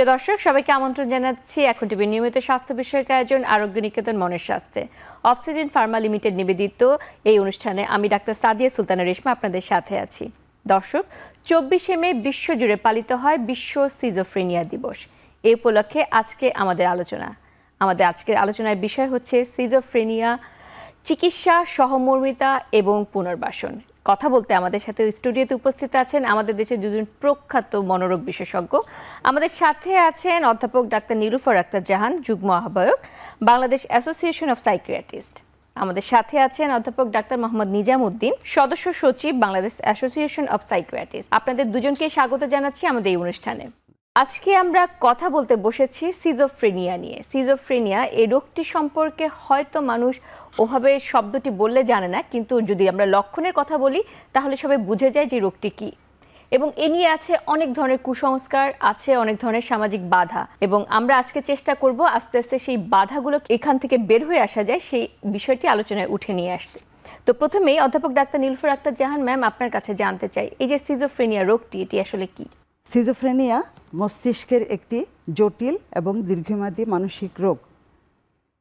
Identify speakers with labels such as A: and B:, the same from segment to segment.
A: প্রিয় দর্শক, সবাইকে আমন্ত্রণ জানাচ্ছি এখন টিভির নিয়মিত স্বাস্থ্য বিষয়ক আয়োজন আরোগ্য নিকেতন মনের স্বাস্থ্যে। অক্সিজেন ফার্মা লিমিটেড নিবেদিত এই অনুষ্ঠানে আমি ডাক্তার সাদিয়া সুলতানা রেশমা আপনাদের সাথে আছি। দর্শক, 24শে মে বিশ্বজুড়ে পালিত হয় বিশ্ব সিজোফ্রেনিয়া দিবস। এই উপলক্ষে আমাদের আজকের আলোচনার বিষয় হচ্ছে সিজোফ্রেনিয়া, চিকিৎসা, সহমর্মিতা এবং পুনর্বাসন। কথা বলতে আমাদের সাথে স্টুডিওতে উপস্থিত আছেন আমাদের দেশের দুজন প্রখ্যাত মনোরোগ বিশেষজ্ঞ। আমাদের সাথে আছেন অধ্যাপক ডাক্তার নীলুফার আক্তার জাহান, যুগ্ম আহ্বায়ক, বাংলাদেশ অ্যাসোসিয়েশন অফ সাইকিয়াট্রিস্ট। আমাদের সাথে আছেন অধ্যাপক ডাক্তার মোহাম্মদ নিজাম উদ্দিন, সদস্য সচিব, বাংলাদেশ অ্যাসোসিয়েশন অফ সাইকিয়াট্রিস্ট। আপনাদের দুজনকে স্বাগত জানাচ্ছি আমাদের এই অনুষ্ঠানে। আজকে আমরা কথা বলতে বসেছি সিজোফ্রেনিয়া নিয়ে। সিজোফ্রেনিয়া এই রোগটি সম্পর্কে হয়তো মানুষ ওভাবে শব্দটি বললে জানে না, কিন্তু যদি আমরা লক্ষণের কথা বলি তাহলে সবাই বুঝে যায় যে রোগটি কি। এবং এ নিয়ে আছে অনেক ধরনের কুসংস্কার, আছে অনেক ধরনের সামাজিক বাধা, এবং আমরা আজকে চেষ্টা করব আস্তে আস্তে সেই বাধাগুলো এখান থেকে বের হয়ে আসা যায় সেই বিষয়টি আলোচনায় উঠে নিয়ে আসতে। তো প্রথমেই অধ্যাপক ডাক্তার নীলুফার আক্তার জাহান ম্যাম, আপনার কাছে জানতে চাই এই যে সিজোফ্রেনিয়া রোগটি, এটি আসলে কি?
B: সিজোফ্রেনিয়া মস্তিষ্কের একটি জটিল এবং দীর্ঘমেয়াদী মানসিক রোগ।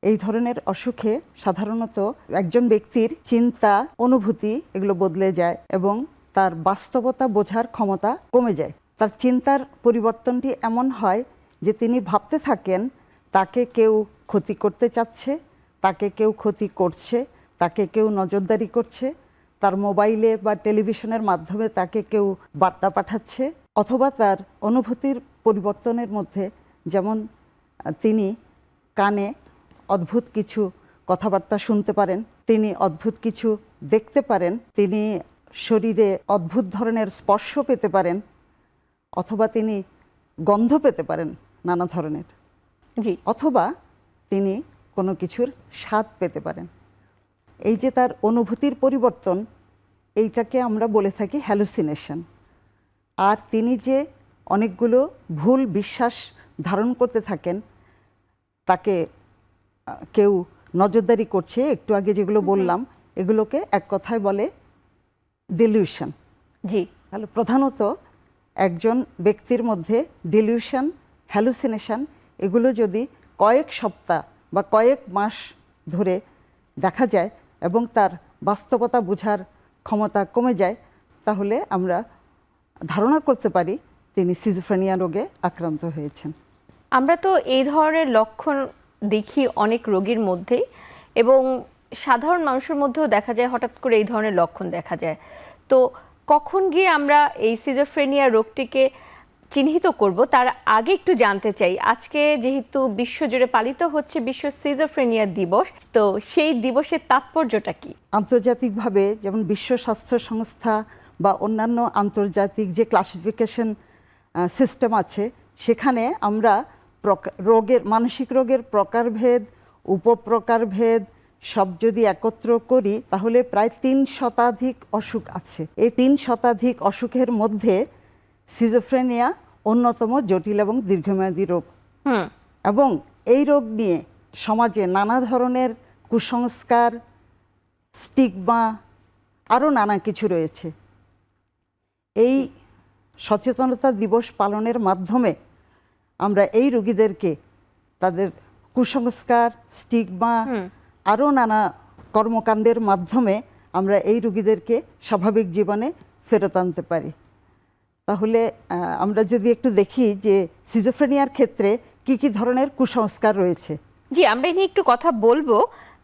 B: এই ধরনের অসুখে সাধারণত একজন ব্যক্তির চিন্তা, অনুভূতি এগুলো বদলে যায় এবং তার বাস্তবতা বোঝার ক্ষমতা কমে যায়। তার চিন্তার পরিবর্তনটি এমন হয় যে তিনি ভাবতে থাকেন তাকে কেউ ক্ষতি করতে চাচ্ছে, তাকে কেউ ক্ষতি করছে, তাকে কেউ নজরদারি করছে, তার মোবাইলে বা টেলিভিশনের মাধ্যমে তাকে কেউ বার্তা পাঠাচ্ছে, অথবা তার অনুভূতির পরিবর্তনের মধ্যে যেমন তিনি কানে অদ্ভুত কিছু কথাবার্তা শুনতে পারেন, তিনি অদ্ভুত কিছু দেখতে পারেন, তিনি শরীরে অদ্ভুত ধরনের স্পর্শ পেতে পারেন, অথবা তিনি গন্ধ পেতে পারেন নানা ধরনের,
A: জি,
B: অথবা তিনি কোনো কিছুর স্বাদ পেতে পারেন। এই যে তার অনুভূতির পরিবর্তন, এইটাকে আমরা বলে থাকি হ্যালুসিনেশন। আর তিনি যে অনেকগুলো ভুল বিশ্বাস ধারণ করতে থাকেন, তাকে কেউ নজরদারি করছে, একটু আগে যেগুলো বললাম, এগুলোকে এক কথায় বলে ডিলিউশন।
A: জি,
B: তাহলে প্রধানত একজন ব্যক্তির মধ্যে ডিলিউশন, হ্যালুসিনেশন এগুলো যদি কয়েক সপ্তাহ বা কয়েক মাস ধরে দেখা যায় এবং তার বাস্তবতা বোঝার ক্ষমতা কমে যায়, তাহলে আমরা ধারণা করতে পারি তিনি সিজোফ্রেনিয়া রোগে আক্রান্ত হয়েছেন।
A: আমরা তো এই ধরনের লক্ষণ দেখি অনেক রোগীর মধ্যেই, এবং সাধারণ মানুষের মধ্যেও দেখা যায় হঠাৎ করে এই ধরনের লক্ষণ দেখা যায়। তো কখন গিয়ে আমরা এই সিজোফ্রেনিয়া রোগটিকে চিহ্নিত করব, তার আগে একটু জানতে চাই, আজকে যেহেতু বিশ্বজুড়ে পালিত হচ্ছে বিশ্ব সিজোফ্রেনিয়া দিবস, তো সেই দিবসের তাৎপর্যটা কি?
B: আন্তর্জাতিকভাবে যেমন বিশ্ব স্বাস্থ্য সংস্থা বা অন্যান্য আন্তর্জাতিক যে ক্লাসিফিকেশন সিস্টেম আছে, সেখানে আমরা মানসিক রোগের প্রকারভেদ, উপপ্রকারভেদ সব যদি একত্র করি তাহলে প্রায় 3 শতাধিক অসুখ আছে। এই 3 শতাধিক অসুখের মধ্যে সিজোফ্রেনিয়া অন্যতম জটিল এবং দীর্ঘমেয়াদী রোগ। এবং এই রোগ নিয়ে সমাজে নানা ধরনের কুসংস্কার, স্টিগমা, আরও নানা কিছু রয়েছে। এই সচেতনতা দিবস পালনের মাধ্যমে আমরা এই রোগীদেরকে তাদের কুসংস্কার, স্টিগমা, আরও নানা কর্মকাণ্ডের মাধ্যমে আমরা এই রোগীদেরকে স্বাভাবিক জীবনে ফেরত আনতে পারি। তাহলে আমরা যদি একটু দেখি যে সিজোফ্রেনিয়ার ক্ষেত্রে কি কি ধরনের কুসংস্কার রয়েছে।
A: জি, আমরা নিয়ে একটু কথা বলবো।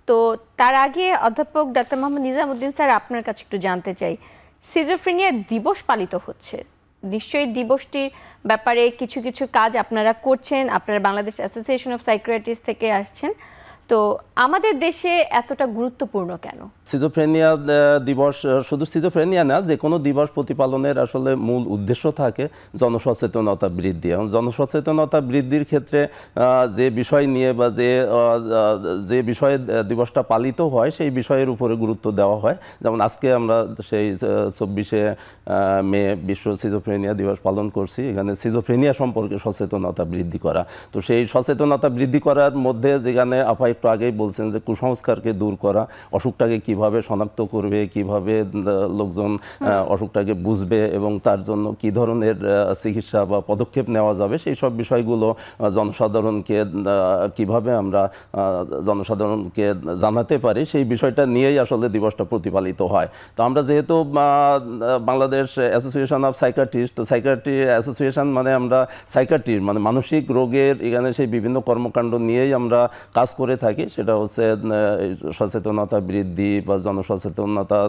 A: তো তার আগে অধ্যাপক ডাক্তার মোহাম্মদ নিজাম উদ্দিন স্যার, আপনার কাছে একটু জানতে চাই, সিজোফ্রেনিয়া দিবস পালিত হচ্ছে, নিশ্চয়ই দিবসটির ব্যাপারে কিছু কিছু কাজ আপনারা করছেন, আপনারা বাংলাদেশ অ্যাসোসিয়েশন অফ সাইকিয়াট্রিস্ট থেকে আসছেন, তো আমাদের দেশে এতটা গুরুত্বপূর্ণ কেন?
C: সিজোফ্রেনিয়া দিবস শুধু সিজোফ্রেনিয়া না, যে কোনো দিবস প্রতিপালনের আসলে মূল উদ্দেশ্য থাকে জনসচেতনতা বৃদ্ধি। এবং জনসচেতনতা বৃদ্ধির ক্ষেত্রে যে বিষয় নিয়ে বা যে বিষয়ে দিবসটা পালিত হয় সেই বিষয়ের উপরে গুরুত্ব দেওয়া হয়। যেমন আজকে আমরা সেই 24শে মে বিশ্ব সিজোফ্রেনিয়া দিবস পালন করছি। এখানে সিজোফ্রেনিয়া সম্পর্কে সচেতনতা বৃদ্ধি করা, তো সেই সচেতনতা বৃদ্ধি করার মধ্যে যেখানে আপাই একটু আগেই বলছেন যে কুসংস্কারকে দূর করা, অসুখটাকে কিভাবে শনাক্ত করবে, কিভাবে লোকজন অসুখটাকে বুঝবে এবং তার জন্য কি ধরনের চিকিৎসা বা পদক্ষেপ নেওয়া যাবে, সেই সব বিষয়গুলো জনসাধারণকে কিভাবে আমরা জনসাধারণকে জানাতে পারি, সেই বিষয়টা নিয়েই আসলে দিবসটা প্রতিপালিত হয়। তো আমরা যেহেতু বাংলাদেশ অ্যাসোসিয়েশন অফ সাইকিয়াট্রিস্ট, তো সাইকিয়াট্রি অ্যাসোসিয়েশন মানে আমরা সাইকিয়াট্রির মানে মানসিক রোগের এখানে সেই বিভিন্ন কর্মকাণ্ড নিয়েই আমরা কাজ করে থাকি। সেটা হচ্ছে সচেতনতা বৃদ্ধি বা জনসচেতনতা,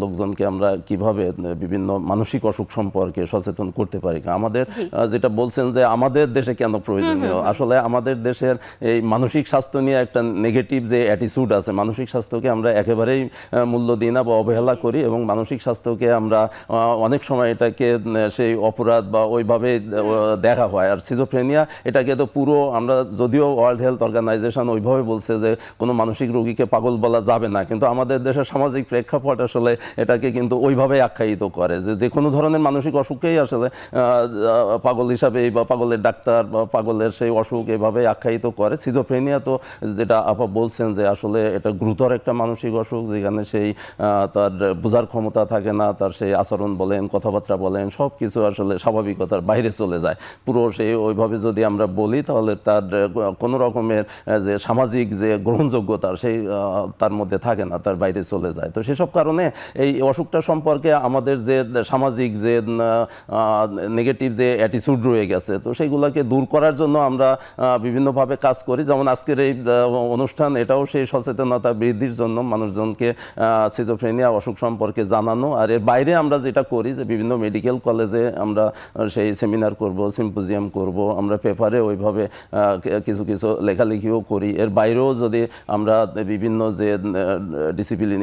C: লোকজনকে আমরা কিভাবে বিভিন্ন মানসিক অসুখ সম্পর্কে সচেতন করতে পারি। আমাদের যেটা বলছেন যে আমাদের দেশে কেন প্রয়োজনীয়, আসলে আমাদের দেশের এই মানসিক স্বাস্থ্য নিয়ে একটা নেগেটিভ যে অ্যাটিটিউড আছে, মানসিক স্বাস্থ্যকে আমরা একেবারেই মূল্য দিই না বা অবহেলা করি এবং মানসিক স্বাস্থ্যকে আমরা অনেক সময় এটাকে সেই অপরাধ বা ওইভাবে দেখা হয়। আর সিজোফ্রেনিয়া এটাকে তো পুরো আমরা, যদিও ওয়ার্ল্ড হেলথ অর্গানাইজেশন ওইভাবে বলছে যে কোনো মানসিক রোগীকে পাগল বলা যাবে না, কিন্তু আমাদের দেশের সামাজিক প্রেক্ষাপট আসলে এটাকে কিন্তু ওইভাবে আখ্যায়িত করে যে কোনো ধরনের মানসিক অসুখকেই আসলে পাগল হিসাবে বা পাগলের ডাক্তার বা পাগলের সেই অসুখ এভাবে আখ্যায়িত করে। সিজোফ্রেনিয়া তো যেটা আপা বলছেন যে আসলে এটা গুরুতর একটা মানসিক অসুখ, যেখানে সেই তার বোঝার ক্ষমতা থাকে না, তার সেই আচরণ বলেন, কথাবার্তা বলেন, সব কিছু আসলে স্বাভাবিকতার বাইরে চলে যায়। পুরো সেই ওইভাবে যদি আমরা বলি তাহলে তার কোনো রকমের যে সামাজিক যে গ্রহণযোগ্যতা সেই তার মধ্যে থাকে না, তার বাইরে চলে যায়। তো সেসব কারণে এই অসুখটা সম্পর্কে আমাদের যে সামাজিক যে নেগেটিভ যে অ্যাটিটিউড রয়ে গেছে, তো সেইগুলোকে দূর করার জন্য আমরা বিভিন্নভাবে কাজ করি। যেমন আজকের এই অনুষ্ঠান, এটাও সেই সচেতনতা বৃদ্ধির জন্য মানুষজনকে সিজোফ্রেনিয়া অসুখ সম্পর্কে জানানো। আর এর বাইরে আমরা যেটা করি যে বিভিন্ন মেডিকেল কলেজে আমরা সেই সেমিনার করব, সিম্পোজিয়াম করব, আমরা পেপারে ওইভাবে কিছু কিছু লেখালেখিও করি। এর বাইরেও যদি আমরা বিভিন্ন যে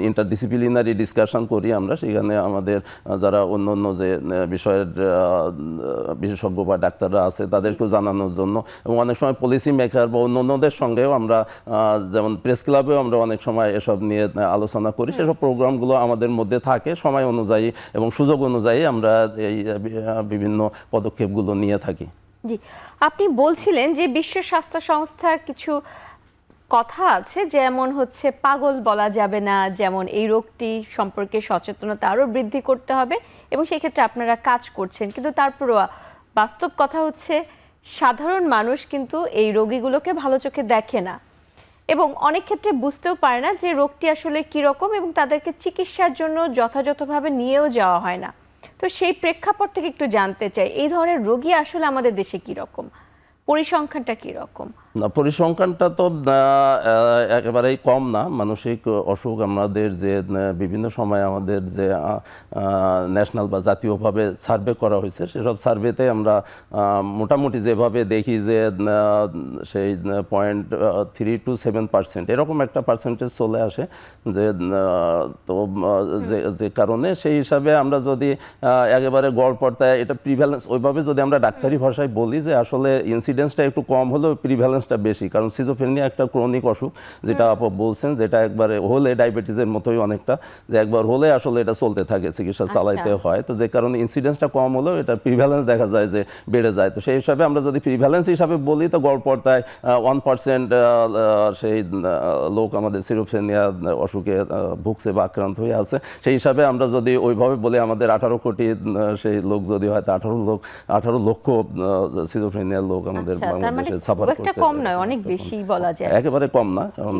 C: ইন্টারডিসিপ্লিনারি ডিসকাশন করি, আমরা সেখানে আমাদের যারা অন্য অন্য যে বিষয়ের বিশেষজ্ঞ বা ডাক্তাররা আছে তাদেরকেও জানানোর জন্য, এবং অনেক সময় পলিসি মেকার বা অন্যদের সঙ্গেও আমরা, যেমন প্রেস ক্লাবেও আমরা অনেক সময় এসব নিয়ে আলোচনা করি। সেসব প্রোগ্রামগুলো আমাদের মধ্যে থাকে, সময় অনুযায়ী এবং সুযোগ অনুযায়ী আমরা এই বিভিন্ন পদক্ষেপগুলো নিয়ে থাকি।
A: জি, আপনি বলছিলেন যে বিশ্ব স্বাস্থ্য সংস্থার কিছু কথা আছে, যেমন হচ্ছে পাগল বলা যাবে না, যেমন এই রোগটি সম্পর্কে সচেতনতা আরও বৃদ্ধি করতে হবে এবং সেই ক্ষেত্রে আপনারা কাজ করছেন। কিন্তু তারপরও বাস্তব কথা হচ্ছে সাধারণ মানুষ কিন্তু এই রোগীগুলোকে ভালো চোখে দেখে না এবং অনেক ক্ষেত্রে বুঝতেও পারে না যে রোগটি আসলে কীরকম এবং তাদেরকে চিকিৎসার জন্য যথাযথভাবে নিয়েও যাওয়া হয় না। তো সেই প্রেক্ষাপট থেকে একটু জানতে চাই, এই ধরনের রোগী আসলে আমাদের দেশে কীরকম, পরিসংখ্যানটা কীরকম?
C: না, পরিসংখ্যানটা তো একেবারেই কম না। মানসিক অসুখ আমাদের যে বিভিন্ন সময় আমাদের যে ন্যাশনাল বা জাতীয়ভাবে সার্ভে করা হয়েছে, সেসব সার্ভেতে আমরা মোটামুটি যেভাবে দেখি যে সেই 0.3 to 7% এরকম একটা পার্সেন্টেজ চলে আসে যে, তো যে কারণে সেই হিসাবে আমরা যদি একেবারে গড় পর্দায় এটা প্রিভ্যালেন্স ওইভাবে যদি আমরা ডাক্তারি ভাষায় বলি যে আসলে ইনসিডেন্সটা একটু কম হলেও প্রিভ্যালেন্সটা বেশি। কারণ সিজোফ্রেনিয়া একটা ক্রনিক অসুখ, যেটা আপনি বলছেন, যেটা একবারে হলে ডায়াবেটিসের মতোই অনেকটা, যে একবার হলে আসলে এটা চলতে থাকে, চিকিৎসা চালাইতে হয়। তো যে কারণে ইনসিডেন্সটা কম হলেও এটা প্রিভ্যালেন্স দেখা যায় যে বেড়ে যায়। তো সেই হিসাবে আমরা যদি প্রিভ্যালেন্স হিসাবে বলি তো গড় পর্দায় 1% সেই লোক আমাদের সিজোফ্রেনিয়া অসুখে ভুগছে বা আক্রান্ত হয়ে আছে। সেই হিসাবে আমরা যদি ওইভাবে বলি আমাদের 18 কোটি সেই লোক যদি হয়, তা 18 লক্ষ সিজোফ্রেনিয়ার লোক আমাদের বাংলাদেশে সাফার করছে।
A: কম নয়, অনেক বেশি বলা যায়।
C: একেবারে কম না, কারণ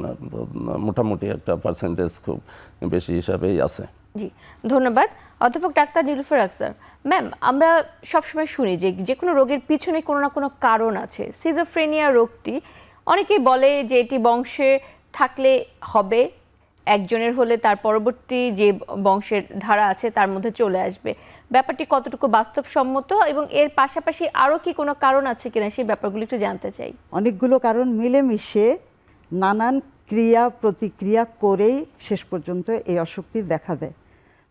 C: মোটামুটি একটা পার্সেন্টেজ খুব বেশি হিসাবেই আছে।
A: জি, ধন্যবাদ অধ্যাপক ডাক্তার নীলুফার আখতার ম্যাম। আমরা সবসময় শুনি যে কোনো রোগের পিছনে কোনো না কোনো কারণ আছে। সিজোফ্রেনিয়া রোগটি অনেকেই বলে যে এটি বংশে থাকলে হবে, একজনের হলে তার পরবর্তী যে বংশের ধারা আছে তার মধ্যে চলে আসবে। ব্যাপারটি কতটুকু বাস্তবসম্মত এবং এর পাশাপাশি আরও কি কোনো কারণ আছে কিনা সেই ব্যাপারগুলো একটু জানতে চাই।
B: অনেকগুলো কারণ মিলেমিশে নানান ক্রিয়া প্রতিক্রিয়া করেই শেষ পর্যন্ত এই অসুখটি দেখা দেয়।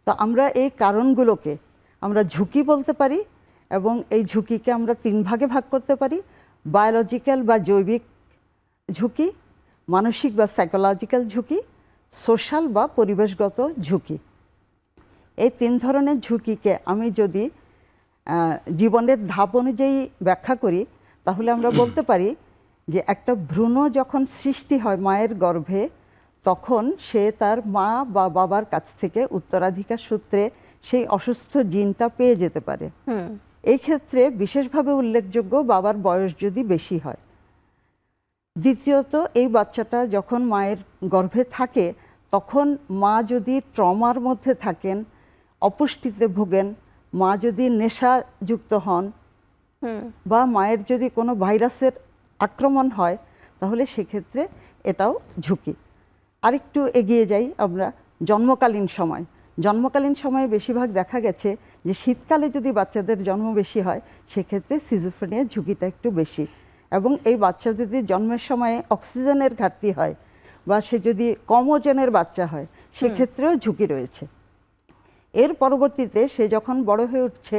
B: তো আমরা এই কারণগুলোকে আমরা ঝুঁকি বলতে পারি এবং এই ঝুঁকিকে আমরা 3 ভাগে ভাগ করতে পারি: বায়োলজিক্যাল বা জৈবিক ঝুঁকি, মানসিক বা সাইকোলজিক্যাল ঝুঁকি, সোশ্যাল বা পরিবেশগত ঝুঁকি। এই 3 ধরনের ঝুঁকিকে আমি যদি জীবনের ধাপ অনুযায়ী ব্যাখ্যা করি তাহলে আমরা বলতে পারি যে একটা ভ্রূণ যখন সৃষ্টি হয় মায়ের গর্ভে, তখন সে তার মা বা বাবার কাছ থেকে উত্তরাধিকার সূত্রে সেই অসুস্থ জিনটা পেয়ে যেতে পারে। এই ক্ষেত্রে বিশেষভাবে উল্লেখযোগ্য বাবার বয়স যদি বেশি হয়। দ্বিতীয়ত, এই বাচ্চাটা যখন মায়ের গর্ভে থাকে তখন মা যদি ট্রমার মধ্যে থাকেন, অপুষ্টিতে ভোগেন, মা যদি নেশাযুক্ত হন, বা মায়ের যদি কোনো ভাইরাসের আক্রমণ হয়, তাহলে সেক্ষেত্রে এটাও ঝুঁকি। আরেকটু এগিয়ে যাই আমরা, জন্মকালীন সময়। জন্মকালীন সময়ে বেশিরভাগ দেখা গেছে যে শীতকালে যদি বাচ্চাদের জন্ম বেশি হয়, সেক্ষেত্রে সিজোফ্রেনিয়ার ঝুঁকিটা একটু বেশি। এবং এই বাচ্চা যদি জন্মের সময়ে অক্সিজেনের ঘাটতি হয় বা সে যদি কম ওজনের বাচ্চা হয়, সেক্ষেত্রেও ঝুঁকি রয়েছে। এর পরবর্তীতে সে যখন বড় হয়ে উঠছে,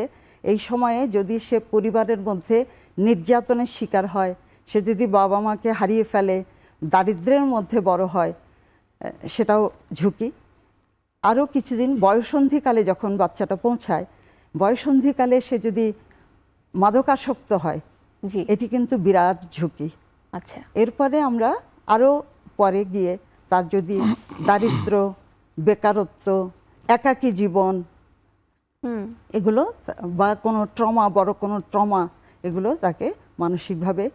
B: এই সময়ে যদি সে পরিবারের মধ্যে নির্যাতনের শিকার হয়, সে যদি বাবা মাকে হারিয়ে ফেলে, দারিদ্র্যের মধ্যে বড় হয়, সেটাও ঝুঁকি। আরও কিছুদিন বয়ঃসন্ধিকালে যখন বাচ্চাটা পৌঁছায়, বয়ঃসন্ধিকালে সে যদি মাদকাসক্ত হয়,
A: জি,
B: এটি কিন্তু বিরাট ঝুঁকি।
A: আচ্ছা,
B: এরপরে আমরা আরও পরে গিয়ে তার যদি দারিদ্র্য, বেকারত্ব, একাকী জীবন, এগুলো বা কোনো ট্রমা, বড় কোনো ট্রমা, এগুলো তাকে মানসিকভাবে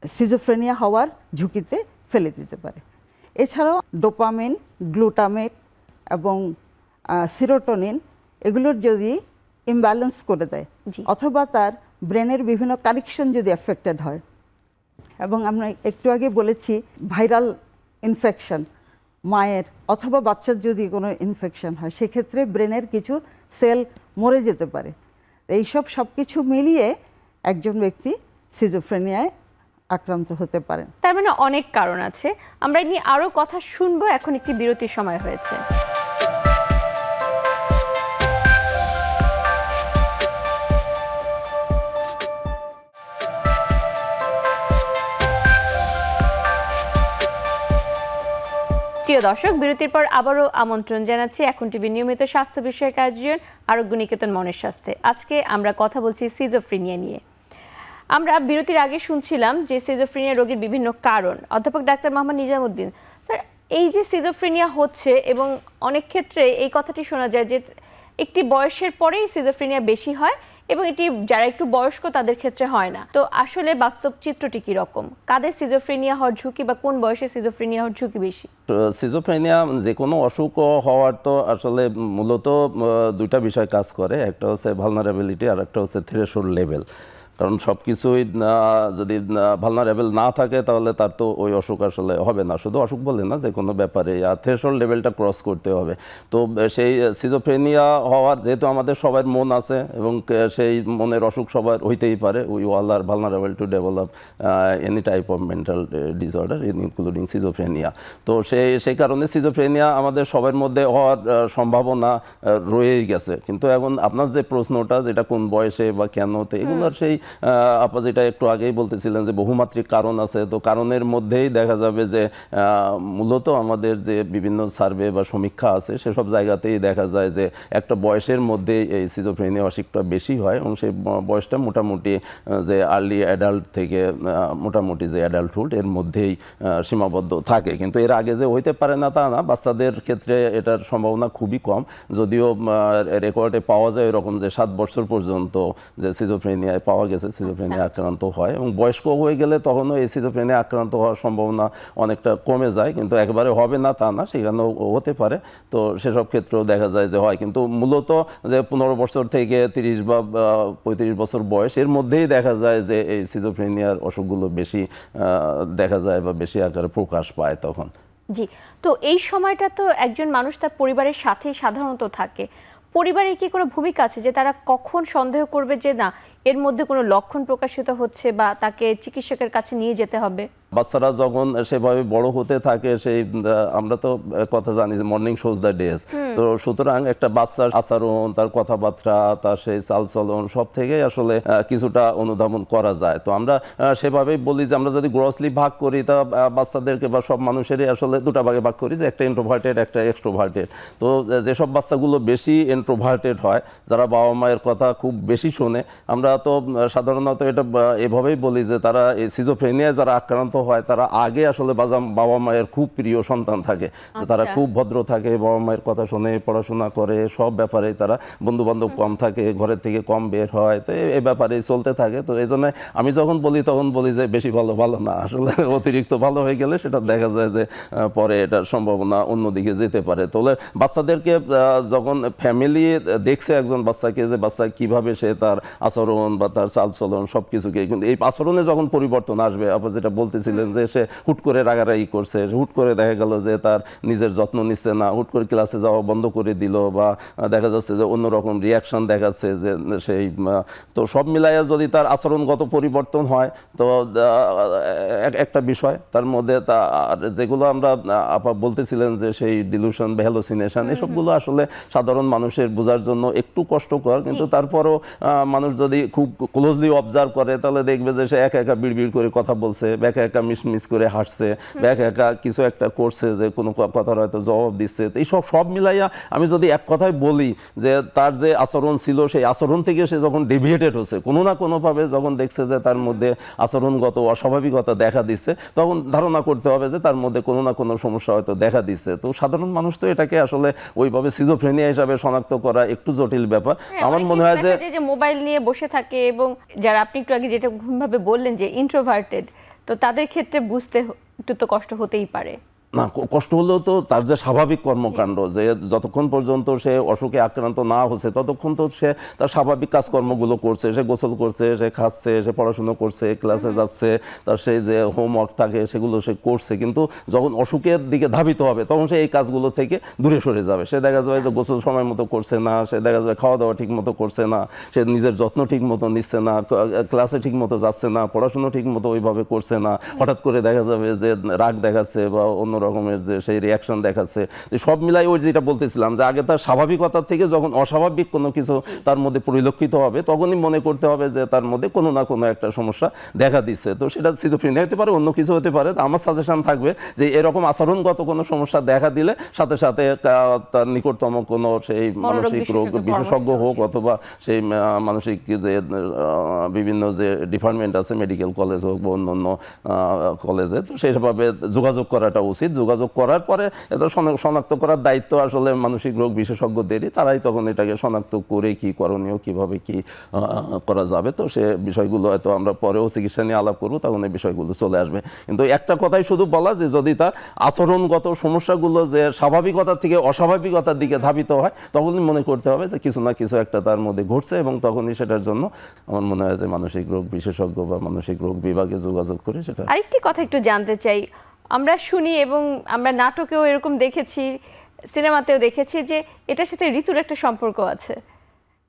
B: সিজোফ্রেনিয়া হওয়ার ঝুঁকিতে ফেলে দিতে পারে। এছাড়াও ডোপামিন, গ্লুটামেট এবং সিরোটোনিন এগুলোর যদি ইমব্যালেন্স করে দেয়,
A: জি।
B: অথবা তার ব্রেনের বিভিন্ন কানেকশন যদি অ্যাফেক্টেড হয়, এবং আমরা একটু আগে বলেছি ভাইরাল ইনফেকশন মায়ের অথবা বাচ্চার যদি কোনো ইনফেকশন হয়, সেক্ষেত্রে ব্রেনের কিছু সেল মরে যেতে পারে। এইসব সব কিছু মিলিয়ে একজন ব্যক্তি সিজোফ্রেনিয়ায় আক্রান্ত হতে পারেন।
A: তার মানে অনেক কারণ আছে। আমরা এই নিয়ে আরো কথা শুনবো, এখন একটি বিরতির সময় হয়েছে। প্রিয় দর্শক, বিরতির পর আবারও আমন্ত্রণ জানাচ্ছি এখন টিভি নিয়মিত স্বাস্থ্য বিষয়ক আয়োজন আরোগ্য নিকেতন মনের স্বাস্থ্যে। আজকে আমরা কথা বলছি সিজোফ্রেনিয়া নিয়ে। আমরা বিরতির আগে শুনছিলাম যে সিজোফ্রেনিয়া রোগের বিভিন্ন কারণ। অধ্যাপক ডাক্তার মোহাম্মদ নিজামুদ্দিন স্যার, এই যে সিজোফ্রেনিয়া হচ্ছে এবং অনেক ক্ষেত্রে এই কথাটি শোনা যায় যে একটি বয়সের পরেই সিজোফ্রেনিয়া বেশি হয় এবং এটি যারা একটু বয়স্ক তাদের ক্ষেত্রে হয় না। তো আসলে বাস্তব চিত্রটি কি রকম? কাদের সিজোফ্রেনিয়া হওয়ার ঝুঁকি বা কোন বয়সে সিজোফ্রেনিয়া হওয়ার ঝুঁকি বেশি?
C: সিজোফ্রেনিয়া যে কোনো অসুখ হওয়ার তো আসলে মূলত দুইটা বিষয় কাজ করে, একটা হচ্ছে ভালনারেবিলিটি আর একটা হচ্ছে থ্রেশহোল্ড লেভেল। কারণ সব কিছুই যদি ভালনারেবল না থাকে তাহলে তার তো ওই অসুখ আসলে হবে না। শুধু অসুখ বলে না, যে কোনো ব্যাপারে থ্রেশহোল্ড লেভেলটা ক্রস করতে হবে। তো সেই সিজোফ্রেনিয়া হওয়ার, যেহেতু আমাদের সবার মন আছে এবং সেই মনের অসুখ সবার হইতেই পারে, we all are vulnerable to develop any type of mental disorder including schizophrenia. তো সেই কারণে সিজোফ্রেনিয়া আমাদের সবার মধ্যে হওয়ার সম্ভাবনা রয়েই গেছে। কিন্তু এখন আপনার যে প্রশ্নটা, যেটা কোন বয়সে বা কেন, তো এগুলোর সেই আপা যেটা একটু আগেই বলতেছিলেন যে বহুমাত্রিক কারণ আছে। তো কারণের মধ্যেই দেখা যাবে যে মূলত আমাদের যে বিভিন্ন সার্ভে বা সমীক্ষা আছে, সেসব জায়গাতেই দেখা যায় যে একটা বয়সের মধ্যে এই সিজোফ্রেনিয়া অসুখটা বেশি হয় এবং সেই বয়সটা মোটামুটি যে আর্লি অ্যাডাল্ট থেকে মোটামুটি যে অ্যাডাল্টহুড, এর মধ্যেই সীমাবদ্ধ থাকে। কিন্তু এর আগে যে হইতে পারে না তা না, বাচ্চাদের ক্ষেত্রে এটার সম্ভাবনা খুবই কম। যদিও রেকর্ডে পাওয়া যায় এরকম যে 7 বছর পর্যন্ত যে সিজোফ্রেনিয়ায় পাওয়া গেছে, সিজোফ্রেনিয়া আক্রান্ত হয়, এবং বয়স্ক হয়ে গেলে তখনও এই সিজোফ্রেনিয়া আক্রান্ত হওয়ার সম্ভাবনা অনেকটা কমে যায়। কিন্তু একবারে হবে না তা না, সেখানেও হতে পারে। তো সেসব ক্ষেত্রেও দেখা যায় যে হয়। কিন্তু মূলত যে 15 বছর থেকে 30 বা 35 বছর বয়স, এর মধ্যেই দেখা যায় যে এই সিজোফ্রেনিয়ার অসুখগুলো বেশি দেখা যায় বা বেশি আকারে প্রকাশ পায় তখন।
A: জি, তো এই সময়টা তো একজন মানুষ তার পরিবারের সাথেই সাধারণত থাকে। পরিবারের কি কোনো ভূমিকা আছে যে তারা কখন সন্দেহ করবে যে না এর মধ্যে কোনো লক্ষণ প্রকাশিত হচ্ছে বা তাকে চিকিৎসকের কাছে নিয়ে যেতে হবে?
C: বাচ্চারা যখন সেভাবে বড় হতে থাকে, সেই আমরা তো কথা জানি যে মর্নিং শোজ দ্য ডেজ। তো সুতরাং একটা বাচ্চার আচরণ, তার কথাবার্তা, তার সেই চালচলন সব থেকে আসলে কিছুটা অনুধাবন করা যায়। তো আমরা সেভাবেই বলি যে আমরা যদি গ্রসলি ভাগ করি তা বাচ্চাদেরকে বা সব মানুষেরই আসলে দুটা ভাগে ভাগ করি, যে একটা ইন্ট্রোভার্টেড একটা এক্সট্রোভার্টেড। তো যেসব বাচ্চাগুলো বেশি ইন্ট্রোভার্টেড হয়, যারা বাবা মায়ের কথা খুব বেশি শোনে, আমরা তো সাধারণত এটা এভাবেই বলি যে তারা এই সিজোফ্রেনিয়ায় যারা আক্রান্ত হয় তারা আগে আসলে বাবা মায়ের খুব প্রিয় সন্তান থাকে, তারা খুব ভদ্র থাকে, বাবা মায়ের কথা শুনে পড়াশোনা করে, সব ব্যাপারে তারা, বন্ধু বান্ধব কম থাকে, ঘরের থেকে কম বের হয়, তো এই ব্যাপারে চলতে থাকে। তো এই জন্য আমি যখন বলি তখন বলি যে বেশি ভালো না, আসলে অতিরিক্ত ভালো হয়ে গেলে সেটা দেখা যায় যে পরে এটার সম্ভাবনা অন্যদিকে যেতে পারে। তাহলে বাচ্চাদেরকে যখন ফ্যামিলি দেখছে একজন বাচ্চাকে, যে বাচ্চা কিভাবে সে তার আচরণ বা তার চালচলন সব কিছুকে, কিন্তু এই আচরণে যখন পরিবর্তন আসবে, আপনি যেটা বলতেছিলেন যে সে হুট করে রাগারাগি করছে, হুট করে দেখা গেল যে তার নিজের যত্ন নিচ্ছে না, হুট করে ক্লাসে যাওয়া বন্ধ করে দিল, বা দেখা যাচ্ছে যে অন্যরকম রিয়াকশন দেখাচ্ছে যে সেই, তো সব মিলাইয়া যদি তার আচরণগত পরিবর্তন হয় তো একটা বিষয় তার মধ্যে, আর যেগুলো আমরা আপা বলতেছিলেন যে সেই ডিলুশন বা হ্যালোসিনেশন, এসবগুলো আসলে সাধারণ মানুষের বোঝার জন্য একটু কষ্টকর, কিন্তু তারপরও মানুষ যদি খুব ক্লোজলি অবজার্ভ করে তাহলে দেখবে যে সে একা একা বিড়বিড় করে কথা বলছে, একা একা মিস করে হাসছে, একা একা কিছু একটা করছে, যে কোনো কথার হয়তো জবাব দিচ্ছে। তো এই সব মিলাইয়া আমি যদি এক কথায় বলি যে তার যে আচরণ ছিল সেই আচরণ থেকে সে যখন ডেভিয়েটেড হচ্ছে, কোনো না কোনোভাবে যখন দেখছে যে তার মধ্যে আচরণগত অস্বাভাবিকতা দেখা দিচ্ছে, তখন ধারণা করতে হবে যে তার মধ্যে কোনো না কোনো সমস্যা হয়তো দেখা দিচ্ছে। তো সাধারণ মানুষ তো এটাকে আসলে ওইভাবে সিজোফ্রেনিয়া হিসাবে শনাক্ত করা একটু জটিল ব্যাপার। আমার মনে হয় যে
A: মোবাইল নিয়ে বসে থাকে, এবং যারা আপনি একটু আগে যেটা ভাবে বললেন যে ইন্ট্রোভার্টেড, তো তাদের ক্ষেত্রে বুঝতে একটু তো কষ্ট হতেই পারে।
C: না, কষ্ট হলেও তো তার যে স্বাভাবিক কর্মকাণ্ড, যে যতক্ষণ পর্যন্ত সে অসুখে আক্রান্ত না হচ্ছে ততক্ষণ তো সে তার স্বাভাবিক কাজকর্মগুলো করছে, সে গোসল করছে, সে খাচ্ছে, সে পড়াশুনো করছে, ক্লাসে যাচ্ছে, তার সেই যে হোমওয়ার্ক থাকে সেগুলো সে করছে। কিন্তু যখন অসুখের দিকে ধাবিত হবে তখন সে এই কাজগুলো থেকে দূরে সরে যাবে। সে দেখা যায় যে গোসল সময় মতো করছে না, সে দেখা যায় খাওয়া দাওয়া ঠিক মতো করছে না, সে নিজের যত্ন ঠিক মতো নিচ্ছে না, ক্লাসে ঠিক মতো যাচ্ছে না, পড়াশুনো ঠিক মতো ওইভাবে করছে না, হঠাৎ করে দেখা যাবে যে রাগ দেখাচ্ছে বা অন্য রকমের যে সেই রিয়াকশন দেখাচ্ছে। সব মিলাই ওই যেটা বলতেছিলাম যে আগে তার স্বাভাবিকতার থেকে যখন অস্বাভাবিক কোনো কিছু তার মধ্যে পরিলক্ষিত হবে তখনই মনে করতে হবে যে তার মধ্যে কোনো না কোনো একটা সমস্যা দেখা দিচ্ছে। তো সেটা সিজোফ্রেনিয়া হতে পারে, অন্য কিছু হতে পারে। আমার সাজেশন থাকবে যে এরকম আচরণগত কোনো সমস্যা দেখা দিলে সাথে সাথে তার নিকটতম কোনো সেই মানসিক রোগ বিশেষজ্ঞ হোক, অথবা সেই মানসিক যে বিভিন্ন যে ডিপার্টমেন্ট আছে, মেডিকেল কলেজ হোক বা অন্য কলেজে, তো সেইভাবে যোগাযোগ করাটা উচিত। যোগাযোগ করার পরে এটা শনাক্ত করার দায়িত্ব আসলে মানসিক রোগ বিশেষজ্ঞদেরই, তারাই তখন এটাকে শনাক্ত করে কি করণীয়, কিভাবে কি করা যাবে, তো সে বিষয়গুলো হয়তো আমরা পরেও চিকিৎসা নিয়ে আলাপ করবো, তখন এই বিষয়গুলো চলে আসবে। কিন্তু একটা কথাই শুধু বলা যে যদি তার আচরণগত সমস্যাগুলো যে স্বাভাবিকতা থেকে অস্বাভাবিকতার দিকে ধাবিত হয় তখনই মনে করতে হবে যে কিছু না কিছু একটা তার মধ্যে ঘটছে, এবং তখনই সেটার জন্য আমার মনে হয় যে মানসিক রোগ বিশেষজ্ঞ বা মানসিক রোগ বিভাগে যোগাযোগ করে সেটা।
A: আরেকটি কথা একটু জানতে চাই, আমরা শুনি এবং আমরা নাটকেও এরকম দেখেছি, সিনেমাতেও দেখেছি যে এটার সাথে ঋতুর একটা সম্পর্ক আছে,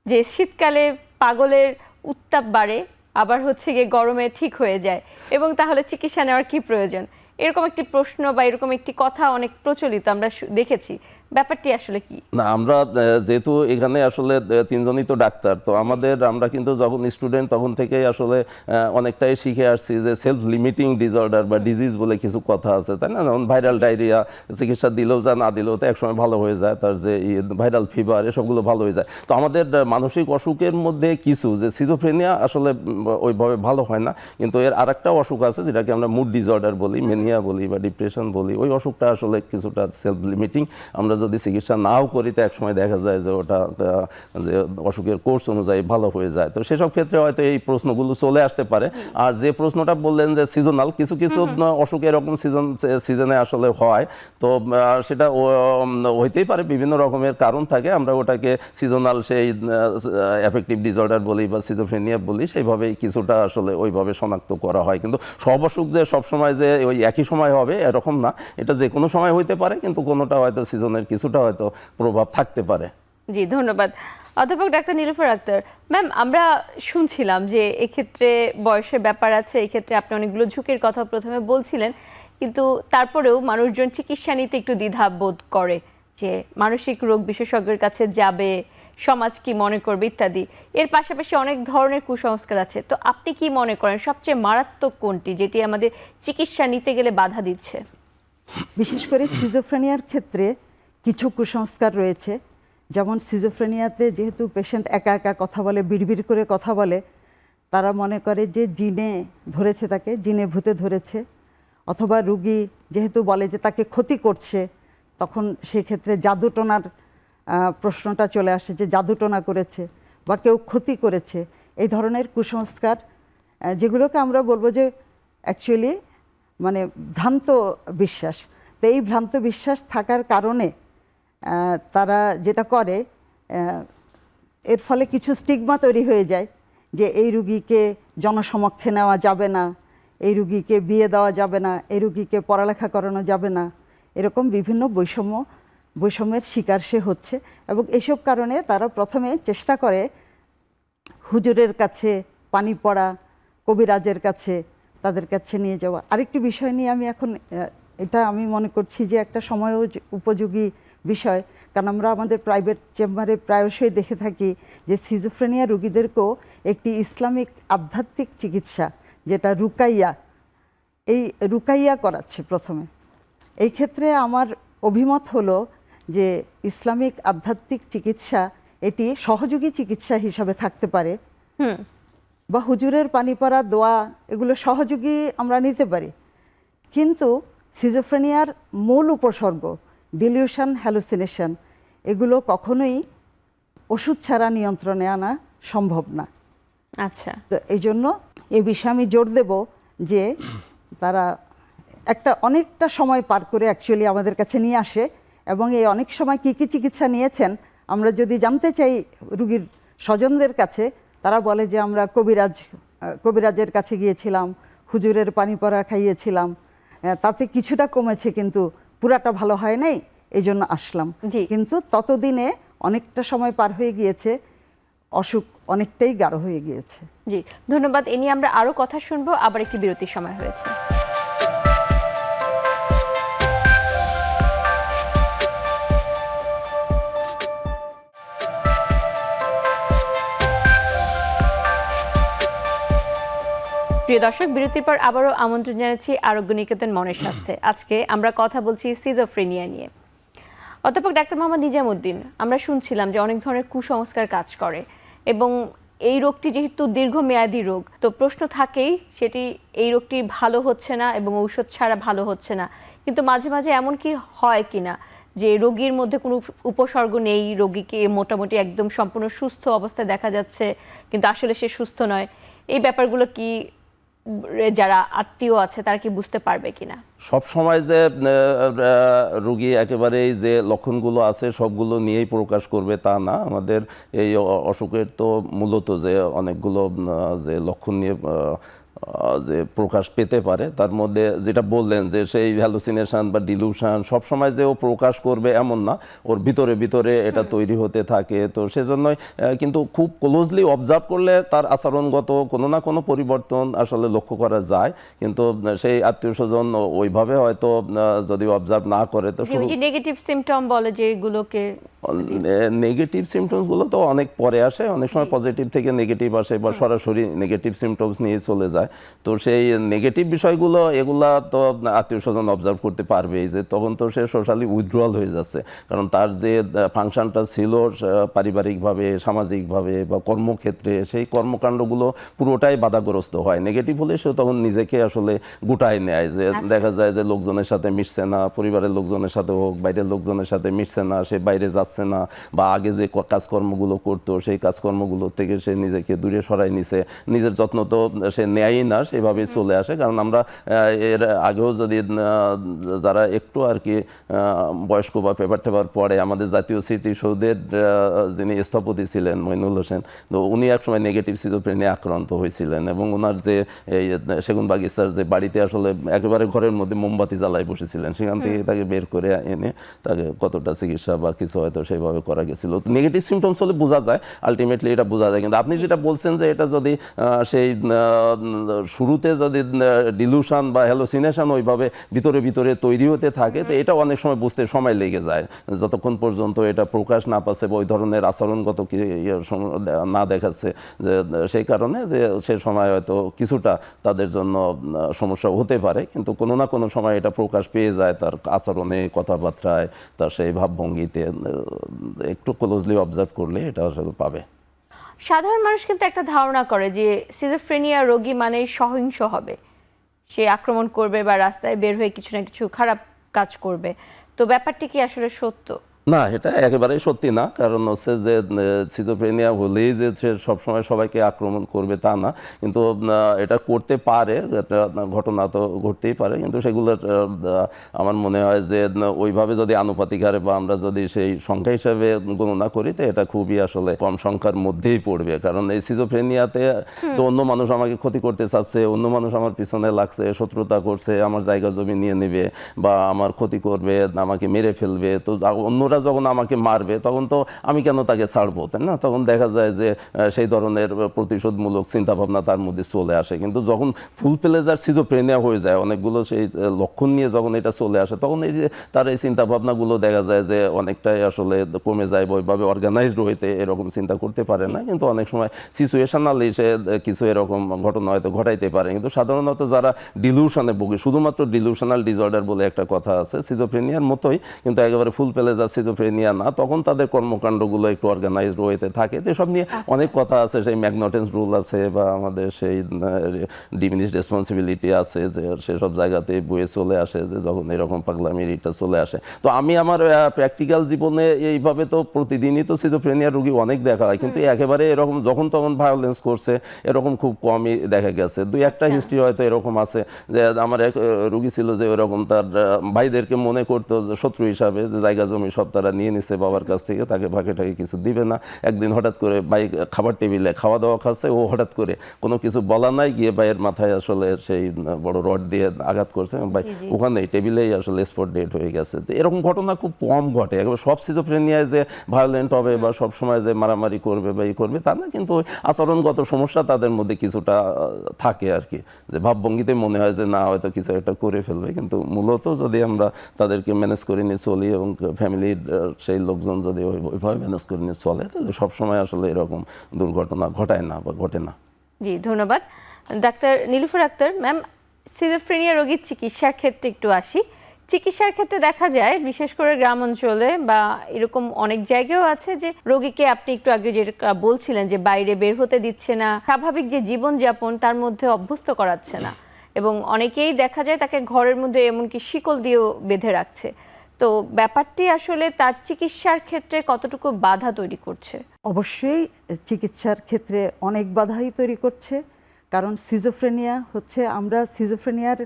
A: যে শীতকালে পাগলের উত্তাপ বাড়ে, আবার হচ্ছে গিয়ে গরমে ঠিক হয়ে যায়, এবং তাহলে চিকিৎসা নেওয়ার কি প্রয়োজন, এরকম একটি প্রশ্ন বা এরকম একটি কথা অনেক প্রচলিত আমরা দেখেছি। ব্যাপারটি আসলে কি?
C: না, আমরা যেহেতু এখানে আসলে তিনজনই তো ডাক্তার, তো আমরা কিন্তু যখন স্টুডেন্ট তখন থেকেই আসলে অনেকটাই শিখে আসছি যে সেলফ লিমিটিং ডিসঅর্ডার বা ডিজিজ বলে কিছু কথা আছে, তাই না? যেমন ভাইরাল ডায়রিয়া চিকিৎসা দিলেও যা না দিলেও তো একসময় ভালো হয়ে যায়, তার যে ভাইরাল ফিভার এসবগুলো ভালো হয়ে যায়। তো আমাদের মানসিক অসুখের মধ্যে কিছু যে সিজোফ্রেনিয়া আসলে ওইভাবে ভালো হয় না, কিন্তু এর আরেকটা অসুখ আছে যেটাকে আমরা মুড ডিসঅর্ডার বলি, মেনিয়া বলি বা ডিপ্রেশন বলি। ওই অসুখটা আসলে কিছুটা সেলফ লিমিটিং, আমরা যদি চিকিৎসা নাও করি তো একসময় দেখা যায় যে ওটা যে অসুখের কোর্স অনুযায়ী ভালো হয়ে যায়। তো সেসব ক্ষেত্রে হয়তো এই প্রশ্নগুলো চলে আসতে পারে। আর যে প্রশ্নটা বললেন যে সিজনাল, কিছু অসুখ এরকম সিজনে আসলে হয়, তো সেটা হইতেই পারে, বিভিন্ন রকমের কারণ থাকে, আমরা ওটাকে সিজনাল সেই অ্যাফেক্টিভ ডিসঅর্ডার বলি বা সিজোফ্রেনিয়া বলি, সেইভাবেই কিছুটা আসলে ওইভাবে শনাক্ত করা হয়। কিন্তু সব অসুখ যে সবসময় যে ওই একই সময় হবে এরকম না, এটা যে কোনো সময় হইতে পারে, কিন্তু কোনোটা হয়তো সিজনের কিছুটা হয়তো প্রভাব থাকতে পারে।
A: জি, ধন্যবাদ অধ্যাপক ডাক্তার নীলুফার আক্তার। ম্যাম, আমরা শুনছিলাম যে এক্ষেত্রে বয়সের ব্যাপার আছে, এক্ষেত্রে আপনি অনেকগুলো ঝুঁকির কথা প্রথমে বলছিলেন, কিন্তু তারপরেও মানুষজন চিকিৎসা নিতে একটু দ্বিধা বোধ করে, যে মানসিক রোগ বিশেষজ্ঞের কাছে যাবে, সমাজ কি মনে করবে ইত্যাদি, এর পাশাপাশি অনেক ধরনের কুসংস্কার আছে। তো আপনি কি মনে করেন সবচেয়ে মারাত্মক কোনটি, যেটি আমাদের চিকিৎসা নিতে গেলে বাধা দিচ্ছে?
B: বিশেষ করে সিজোফ্রেনিয়ার ক্ষেত্রে কিছু কুসংস্কার রয়েছে। যেমন সিজোফ্রেনিয়াতে যেহেতু পেশেন্ট একা একা কথা বলে, বিড়বিড় করে কথা বলে, তারা মনে করে যে জিনে ধরেছে, তাকে জিনে ভূতে ধরেছে। অথবা রুগী যেহেতু বলে যে তাকে ক্ষতি করছে, তখন সেক্ষেত্রে জাদুটোনার প্রশ্নটা চলে আসে যে জাদুটোনা করেছে বা কেউ ক্ষতি করেছে। এই ধরনের কুসংস্কার যেগুলোকে আমরা বলবো যে অ্যাকচুয়ালি মানে ভ্রান্ত বিশ্বাস। তো এই ভ্রান্ত বিশ্বাস থাকার কারণে তারা যেটা করে, এর ফলে কিছু স্টিগমা তৈরি হয়ে যায় যে এই রুগীকে জনসমক্ষে নেওয়া যাবে না, এই রুগীকে বিয়ে দেওয়া যাবে না, এই রুগীকে পড়ালেখা করানো যাবে না, এরকম বিভিন্ন বৈষম্যের শিকার সে হচ্ছে। এবং এসব কারণে তারা প্রথমে চেষ্টা করে হুজুরের কাছে, পানি পড়া, কবিরাজের কাছে, তাদের কাছে নিয়ে যাওয়া। আরেকটি বিষয় নিয়ে আমি এখন এটা আমি মনে করছি যে একটা সময় উপযোগী বিষয়, কারণ আমরা আমাদের প্রাইভেট চেম্বারে প্রায়শই দেখে থাকি যে সিজোফ্রেনিয়া রোগীদেরকেও একটি ইসলামিক আধ্যাত্মিক চিকিৎসা, যেটা রুকাইয়া, এই রুকাইয়া করাচ্ছে প্রথমে। এই ক্ষেত্রে আমার অভিমত হলো যে ইসলামিক আধ্যাত্মিক চিকিৎসা এটি সহযোগী চিকিৎসা হিসাবে থাকতে পারে, বা হুজুরের পানি পড়া, দোয়া, এগুলো সহযোগী আমরা নিতে পারি। কিন্তু সিজোফ্রেনিয়ার মূল উপসর্গ ডিলিউশন, হ্যালুসিনেশন, এগুলো কখনোই ওষুধ ছাড়া নিয়ন্ত্রণে আনা সম্ভব না।
A: আচ্ছা,
B: তো এই জন্য এই বিষয়ে আমি জোর দেব যে তারা অনেকটা সময় পার করে অ্যাকচুয়ালি আমাদের কাছে নিয়ে আসে, এবং এই অনেক সময় কী কী চিকিৎসা নিয়েছেন আমরা যদি জানতে চাই রুগীর স্বজনদের কাছে, তারা বলে যে আমরা কবিরাজের কাছে গিয়েছিলাম, হুজুরের পানি পড়া খাইয়েছিলাম, তাতে কিছুটা কমেছে কিন্তু পুরাটা ভালো হয় নাই, এই জন্য আসলাম। কিন্তু ততদিনে অনেকটা সময় পার হয়ে গিয়েছে, অসুখ অনেকটাই গাঢ় হয়ে গিয়েছে।
A: জি, ধন্যবাদ। এ নিয়ে আমরা আরও কথা শুনবো, আবার একটি বিরতির সময় হয়েছে। প্রিয় দর্শক, বিরতির পর আবারও আমন্ত্রণ জানাচ্ছি আরোগ্য নিকেতন মনের স্বাস্থ্যে। আজকে আমরা কথা বলছি সিজোফ্রেনিয়া নিয়ে। অধ্যাপক ডাক্তার মোহাম্মদ নিজামুদ্দিন, আমরা শুনছিলাম যে অনেক ধরনের কুসংস্কার কাজ করে, এবং এই রোগটি যেহেতু দীর্ঘমেয়াদী রোগ, তো প্রশ্ন থাকেই সেটি এই রোগটি ভালো হচ্ছে না এবং ঔষধ ছাড়া ভালো হচ্ছে না। কিন্তু মাঝে মাঝে এমন কি হয় কিনা যে রোগীর মধ্যে কোনো উপসর্গ নেই, রোগীকে মোটামুটি একদম সম্পূর্ণ সুস্থ অবস্থায় দেখা যাচ্ছে, কিন্তু আসলে সে সুস্থ নয়। এই ব্যাপারগুলো কি যারা আত্মীয় আছে তারা কি বুঝতে পারবে কিনা?
C: সব সময় যে রোগী একেবারেই যে লক্ষণগুলো আছে সবগুলো নিয়েই প্রকাশ করবে তা না। আমাদের এই অসুখের তো মূলত যে অনেকগুলো যে লক্ষণ নিয়ে যে প্রকাশ পেতে পারে, তার মধ্যে যেটা বললেন যে সেই হ্যালুসিনেশন বা ডিলুশন সবসময় যে ও প্রকাশ করবে এমন না, ওর ভিতরে ভিতরে এটা তৈরি হতে থাকে। তো সেজন্যই কিন্তু খুব ক্লোজলি অবজার্ভ করলে তার আচরণগত কোনো না কোনো পরিবর্তন আসলে লক্ষ্য করা যায়, কিন্তু সেই আত্মীয় স্বজন ওইভাবে হয়তো যদি অবজার্ভ না করে তো
A: নেগেটিভ সিমটম বলে যে এগুলোকে,
C: নেগেটিভ সিমটমসগুলো তো অনেক পরে আসে, অনেক সময় পজিটিভ থেকে নেগেটিভ আসে বা সরাসরি নেগেটিভ সিমটমস নিয়ে চলে যায়। তো সেই নেগেটিভ বিষয়গুলো এগুলা তো আত্মীয় স্বজন অবজার্ভ করতে পারবেই যে তখন তো সে সোশ্যালি উইথড্রয়াল হয়ে যাচ্ছে, কারণ তার যে ফাংশনটা ছিল পারিবারিকভাবে, সামাজিকভাবে বা কর্মক্ষেত্রে, সেই কর্মকাণ্ডগুলো পুরোটাই বাধাগ্রস্ত হয়। নেগেটিভ হলে সে তখন নিজেকে আসলে গুটায় নেয়, যে দেখা যায় যে লোকজনের সাথে মিশছে না, পরিবারের লোকজনের সাথে হোক, বাইরের লোকজনের সাথে মিশছে না, সে বাইরে যাচ্ছে না, বা আগে যে কাজকর্মগুলো করতো সেই কাজকর্মগুলো থেকে সে নিজেকে দূরে সরাই নিছে, নিজের যত্ন তো সে নেয়ই না, সেভাবেই চলে আসে। কারণ আমরা এর আগেও যদি যারা একটু আর কি বয়স্ক বা পেপার টেপার পড়ে, আমাদের জাতীয় স্মৃতিসৌধের যিনি স্থপতি ছিলেন মইনুল হোসেন, তো উনি একসময় নেগেটিভ সিজোফ্রেনিয়া আক্রান্ত হয়েছিলেন, এবং ওনার যে এই সেগুনবাগিচার যে বাড়িতে আসলে একেবারে ঘরের মধ্যে মোমবাতি জ্বালায় বসেছিলেন, সেখান থেকে তাকে বের করে এনে তাকে কতটা চিকিৎসা বা কিছু হয়তো হয়তো সেইভাবে করা গেছিল। নেগেটিভ সিমটমস হলে বোঝা যায়, আলটিমেটলি এটা বোঝা যায়। কিন্তু আপনি যেটা বলছেন যে এটা যদি সেই শুরুতে যদি ডিলুশন বা হ্যালোসিনেশন ওইভাবে ভিতরে ভিতরে তৈরি হতে থাকে, তো এটা অনেক সময় বুঝতে সময় লেগে যায়, যতক্ষণ পর্যন্ত এটা প্রকাশ না পাচ্ছে বা ওই ধরনের আচরণগত না দেখাচ্ছে, যে সেই কারণে যে সে সময় হয়তো কিছুটা তাদের জন্য সমস্যা হতে পারে। কিন্তু কোনো না কোনো সময় এটা প্রকাশ পেয়ে যায় তার আচরণে, কথাবার্তায়, তার সেই ভাবভঙ্গিতে। একটু ক্লোজলি অবজার্ভ করলে এটা আসলে পাবে।
A: সাধারণ মানুষ কিন্তু একটা ধারণা করে যে সিজোফ্রেনিয়া রোগী মানে সহিংস হবে, সে আক্রমণ করবে বা রাস্তায় বের হয়ে কিছু না কিছু খারাপ কাজ করবে। তো ব্যাপারটি কি আসলে সত্য?
C: না, এটা একেবারেই সত্যি না। কারণ হচ্ছে যে সিজোফ্রেনিয়া হলেই যে সে সবসময় সবাইকে আক্রমণ করবে তা না, কিন্তু এটা করতে পারে, এটা ঘটনা তো ঘটতেই পারে। কিন্তু সেগুলোর আমার মনে হয় যে ওইভাবে যদি আনুপাতিক হারে বা আমরা যদি সেই সংখ্যা হিসাবে গণনা করি, তো এটা খুবই আসলে কম সংখ্যার মধ্যেই পড়বে। কারণ এই সিজোফ্রেনিয়াতে তো অন্য মানুষ আমাকে ক্ষতি করতে চাচ্ছে, অন্য মানুষ আমার পিছনে লাগছে, শত্রুতা করছে, আমার জায়গা জমি নিয়ে নেবে বা আমার ক্ষতি করবে, আমাকে মেরে ফেলবে। তো অন্যরা যখন আমাকে মারবে তখন তো আমি কেন তাকে ছাড়বো, তাই না? তখন দেখা যায় যে সেই ধরনের প্রতিশোধমূলক চিন্তাভাবনা তার মধ্যে চলে আসে। কিন্তু যখন ফুল প্লেজার সিজোফ্রেনিয়া হয়ে যায়, অনেকগুলো সেই লক্ষণ নিয়ে যখন এটা চলে আসে, তখন এই যে তার এই চিন্তাভাবনাগুলো দেখা যায় যে অনেকটাই আসলে কমে যায়। ওইভাবে অর্গানাইজড হইতে এরকম চিন্তা করতে পারে না। কিন্তু অনেক সময় সিচুয়েশনালি সে কিছু এরকম ঘটনা হয়তো ঘটাইতে পারে। কিন্তু সাধারণত যারা ডিলুশনে ভোগে, শুধুমাত্র ডিলুশনাল ডিসঅর্ডার বলে একটা কথা আছে, সিজোফ্রেনিয়ার মতোই কিন্তু একেবারে ফুল প্লেজার সিজোফ্রেনিয়া না, তখন তাদের কর্মকাণ্ডগুলো একটু অর্গানাইজড হইতে থাকে। তো এসব নিয়ে অনেক কথা আছে, সেই ম্যাগনটেন্স রুল আছে বা আমাদের সেই ডিমিনিশড রেসপন্সিবিলিটি আছে, যে সেসব জায়গাতে বয়ে চলে আসে যে যখন এরকম পাগলামির এটা চলে আসে। তো আমি আমার প্র্যাকটিক্যাল জীবনে এইভাবে তো প্রতিদিনই তো সিজোফ্রেনিয়া রোগী অনেক দেখা হয়, কিন্তু একেবারে এরকম যখন তখন ভায়োলেন্স করছে এরকম খুব কমই দেখা গেছে। দুই একটা হিস্ট্রি হয়তো এরকম আছে যে আমার এক রোগী ছিল যে ওরকম তার ভাইদেরকে মনে করতো শত্রু হিসাবে, যে জায়গা জমি সব তারা নিয়ে নিছে বাবার কাছ থেকে, তাকে ভাগে টাকে কিছু দিবে না। একদিন হঠাৎ করে ভাই খাবার টেবিলে খাওয়া দাওয়া খাচ্ছে, ও হঠাৎ করে কোনো কিছু বলা নাই গিয়ে ভাইয়ের মাথায় আসলে সেই বড় রড দিয়ে আঘাত করছে, ভাই ওখানেই টেবিলেই আসলে স্পট ডেড হয়ে গেছে। তো এরকম ঘটনা খুব কম ঘটে। একেবারে সব সিজোফ্রেনিয়ায় যে ভায়োলেন্ট হবে বা সব সময় যে মারামারি করবে বা ই করবে তা না, কিন্তু আচরণগত সমস্যা তাদের মধ্যে কিছুটা থাকে আর কি, যে ভাবভঙ্গিতে মনে হয় যে না হয়তো কিছু একটা করে ফেলবে। কিন্তু মূলত যদি আমরা তাদেরকে ম্যানেজ করে নিয়ে চলি এবং ফ্যামিলির সেই লোকজন যদি ওইভাবে ম্যানেজ করে নিয়ে চলে, তাহলে সবসময় আসলে এরকম দুর্ঘটনা ঘটায় না বা ঘটে না।
A: জি, ধন্যবাদ doctor Nilufar Akhter ma'am. Schizophrenia রোগীর চিকিৎসার ক্ষেত্রে একটু আসি। চিকিৎসার ক্ষেত্রে দেখা যায় বিশেষ করে গ্রাম অঞ্চলে বা এরকম অনেক জায়গাও আছে যে রোগীকে আপনি একটু আগে যেটা বলছিলেন যে বাইরে বের হতে দিচ্ছে না, স্বাভাবিক যে জীবনযাপন তার মধ্যে অভ্যস্ত করাচ্ছে না, এবং অনেকেই দেখা যায় তাকে ঘরের মধ্যে এমনকি শিকল দিয়েও বেঁধে রাখছে। তো ব্যাপারটি আসলে তার চিকিৎসার ক্ষেত্রে কতটুকু বাধা তৈরি করছে?
B: অবশ্যই চিকিৎসার ক্ষেত্রে অনেক বাধাই তৈরি করছে। কারণ সিজোফ্রেনিয়া হচ্ছে, আমরা সিজোফ্রেনিয়ার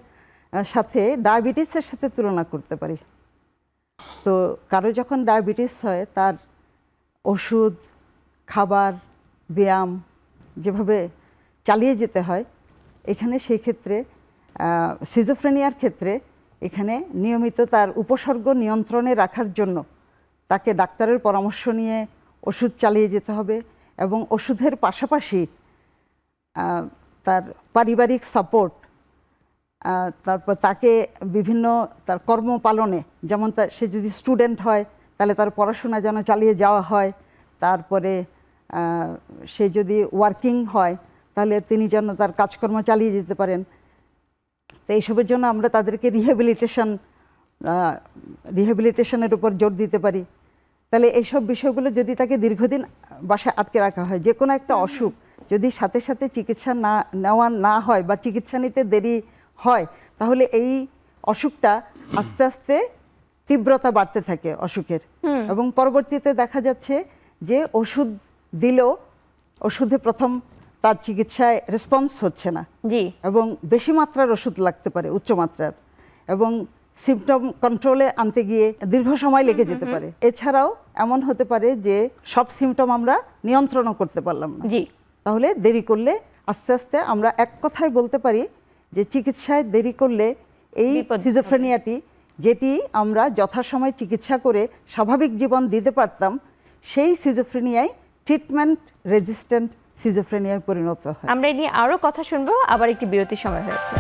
B: সাথে ডায়াবেটিসের সাথে তুলনা করতে পারি। তো কারো যখন ডায়াবেটিস হয়, তার ওষুধ, খাবার, ব্যায়াম যেভাবে চালিয়ে যেতে হয়, এখানে সেই ক্ষেত্রে সিজোফ্রেনিয়ার ক্ষেত্রে এখানে নিয়মিত তার উপসর্গ নিয়ন্ত্রণে রাখার জন্য তাকে ডাক্তারের পরামর্শ নিয়ে ওষুধ চালিয়ে যেতে হবে। এবং ওষুধের পাশাপাশি তার পারিবারিক সাপোর্ট, তারপর তাকে বিভিন্ন তার কর্মপালনে, যেমন সে যদি স্টুডেন্ট হয় তাহলে তার পড়াশোনা যেন চালিয়ে যাওয়া হয়। তারপরে সে যদি ওয়ার্কিং হয় তাহলে তিনি যেন তার কাজকর্ম চালিয়ে যেতে পারেন। তো এইসবের জন্য আমরা তাদেরকে রিহ্যাবিলিটেশনের উপর জোর দিতে পারি। তাহলে এইসব বিষয়গুলো যদি তাকে দীর্ঘদিন বাসায় আটকে রাখা হয়, যে কোনো একটা অসুখ যদি সাথে সাথে চিকিৎসা নেওয়া না হয় বা চিকিৎসা নিতে দেরি হয়, তাহলে এই অসুখটা আস্তে আস্তে তীব্রতা বাড়তে থাকে অসুখের। এবং পরবর্তীতে দেখা যাচ্ছে যে ওষুধ দিলেও ওষুধে প্রথম তার চিকিৎসায় রেসপন্স হচ্ছে না,
A: জি,
B: এবং বেশি মাত্রার ওষুধ লাগতে পারে, উচ্চমাত্রার, এবং সিমটম কন্ট্রোলে আনতে গিয়ে দীর্ঘ সময় লেগে যেতে পারে। এছাড়াও এমন হতে পারে যে সব সিমটম আমরা নিয়ন্ত্রণও করতে পারলাম না।
A: জি,
B: তাহলে দেরি করলে আস্তে আস্তে আমরা এক কথায় বলতে পারি যে চিকিৎসায় দেরি করলে এই
A: বিপদ
B: সিজোফ্রেনিয়াটি যেটি আমরা যথাসময়ে চিকিৎসা করে স্বাভাবিক জীবন দিতে পারতাম, সেই সিজোফ্রেনিয়ায় ট্রিটমেন্ট রেজিস্ট্যান্ট সিজোফ্রেনিয়ায় পরিণত হয়।
A: আমরা এই নিয়ে আরও কথা শুনবো, আবার একটি বিরতির সময় হয়েছে।